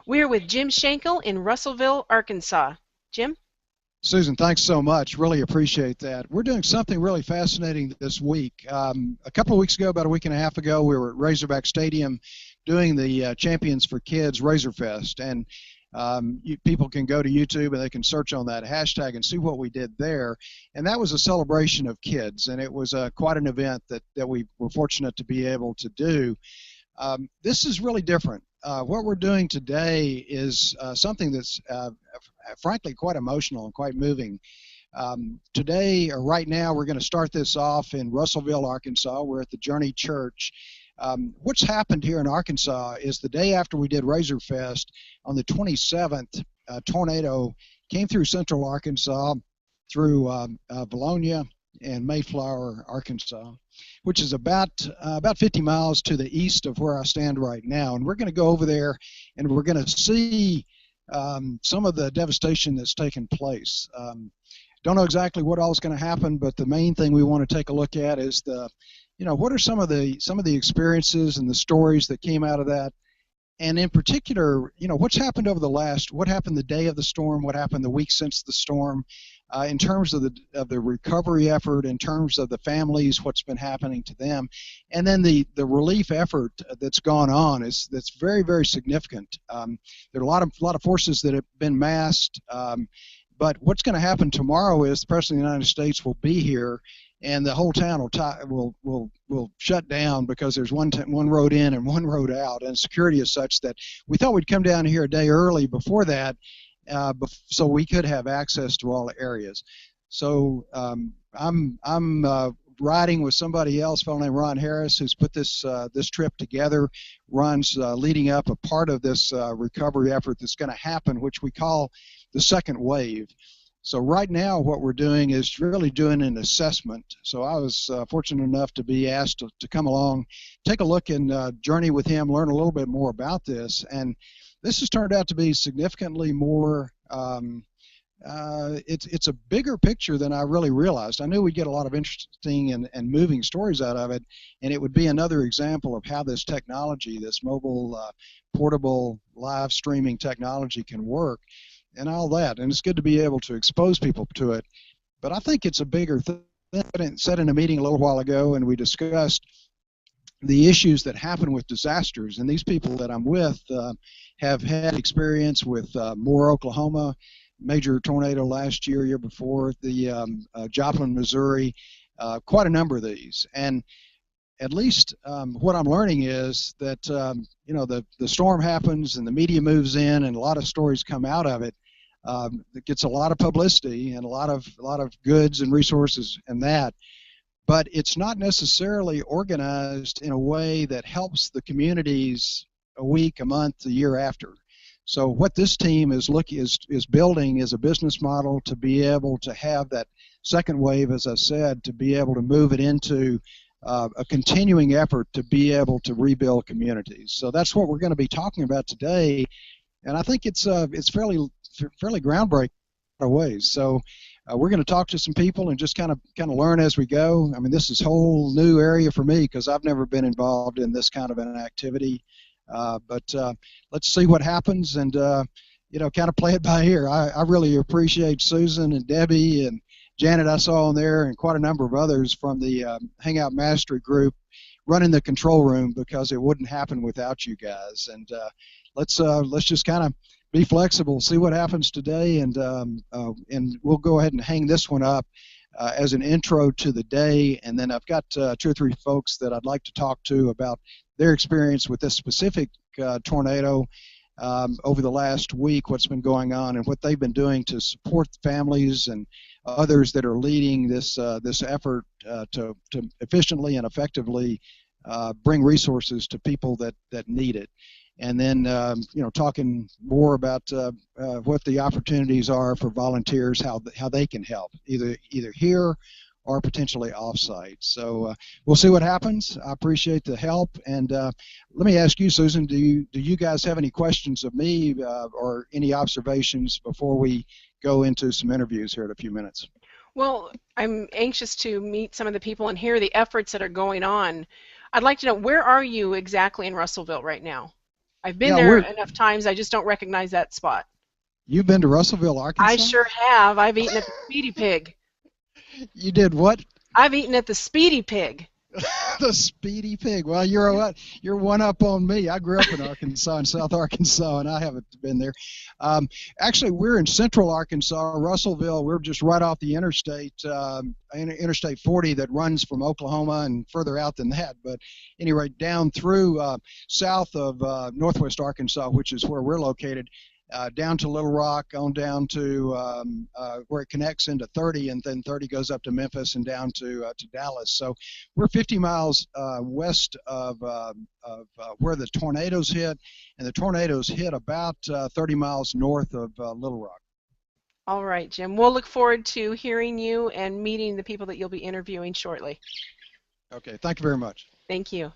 We're with Jim Shankle in Russellville, Arkansas. Jim? Susan, thanks so much. Really appreciate that. We're doing something really fascinating this week. A couple of weeks ago, about a week and a half ago, we were at Razorback Stadium doing the Champions for Kids Razorfest. And people can go to YouTube and they can search on that hashtag and see what we did there. And that was a celebration of kids. And it was quite an event that we were fortunate to be able to do. This is really different. What we're doing today is something that's frankly quite emotional and quite moving. Today, or right now, we're going to start this off in Russellville, Arkansas. We're at the Journey Church. What's happened here in Arkansas is the day after we did Razorfest, on the 27th, a tornado came through central Arkansas, through Vilonia and Mayflower, Arkansas, which is about 50 miles to the east of where I stand right now. And we're going to go over there and we're going to see some of the devastation that's taken place. Don't know exactly what all is going to happen, but the main thing we want to take a look at is what are some of the experiences and the stories that came out of that. And in particular, what's happened what happened the day of the storm, what happened the week since the storm, in terms of the recovery effort, in terms of the families, what's been happening to them, and then the relief effort that's gone on that's very, very significant. There are a lot of forces that have been massed, but what's going to happen tomorrow is the President of the United States will be here, and the whole town will shut down because there's one road in and one road out, and security is such that we thought we'd come down here a day early before that, so we could have access to all the areas. So I'm riding with somebody else, a fellow named Ron Harris, who's put this trip together. Ron's leading up a part of this recovery effort that's going to happen, which we call the second wave. So right now what we're doing is really doing an assessment. So I was fortunate enough to be asked to come along, take a look and journey with him, learn a little bit more about this. And this has turned out to be significantly more, it's a bigger picture than I really realized. I knew we'd get a lot of interesting and moving stories out of it, and it would be another example of how this technology, this mobile, portable, live streaming technology can work and all that. And it's good to be able to expose people to it. But I think it's a bigger thing. I said in a meeting a little while ago, and we discussed the issues that happen with disasters. And these people that I'm with have had experience with Moore, Oklahoma, major tornado last year before, the Joplin, Missouri, quite a number of these. And at least what I'm learning is that the storm happens and the media moves in and a lot of stories come out of it. It gets a lot of publicity and a lot of goods and resources and that. But it's not necessarily organized in a way that helps the communities a week, a month, a year after. So what this team is building is a business model to be able to have that second wave, as I said, to be able to move it into a continuing effort to be able to rebuild communities. So that's what we're going to be talking about today, and I think it's fairly groundbreaking in a ways. So we're going to talk to some people and just kind of learn as we go. I mean, this is a whole new area for me because I've never been involved in this kind of an activity. But let's see what happens and kind of play it by ear. I really appreciate Susan and Debbie and Janet I saw on there and quite a number of others from the Hangout Mastery group running the control room because it wouldn't happen without you guys. And let's just kind of be flexible, see what happens today, and we'll go ahead and hang this one up as an intro to the day. And then I've got 2 or 3 folks that I'd like to talk to about their experience with this specific tornado over the last week, what's been going on, and what they've been doing to support families and others that are leading this effort to efficiently and effectively bring resources to people that need it. And then talking more about what the opportunities are for volunteers, how they can help either here or potentially off-site. So we'll see what happens. I appreciate the help. And let me ask you, Susan, do you guys have any questions of me or any observations before we go into some interviews here in a few minutes? Well, I'm anxious to meet some of the people and hear the efforts that are going on. I'd like to know, where are you exactly in Russellville right now? I've been Yeah, there enough times, I just don't recognize that spot. you've been to Russellville, I Arkansas? sure have. I've eaten at the Speedy Pig. You did what? I've eaten at the Speedy Pig. The Speedy Pig. Well, you're one up on me. I grew up in Arkansas, in South Arkansas, and I haven't been there. Um, Actually, we're in Central Arkansas, Russellville. We're just right off the Interstate 40 that runs from Oklahoma and further out than that. But anyway, down through south of Northwest Arkansas, which is where we're located. Down to Little Rock, on down to where it connects into 30, and then 30 goes up to Memphis and down to Dallas. So we're 50 miles west of where the tornadoes hit, and the tornadoes hit about 30 miles north of Little Rock. All right, Jim. We'll look forward to hearing you and meeting the people that you'll be interviewing shortly. Okay, thank you very much. Thank you.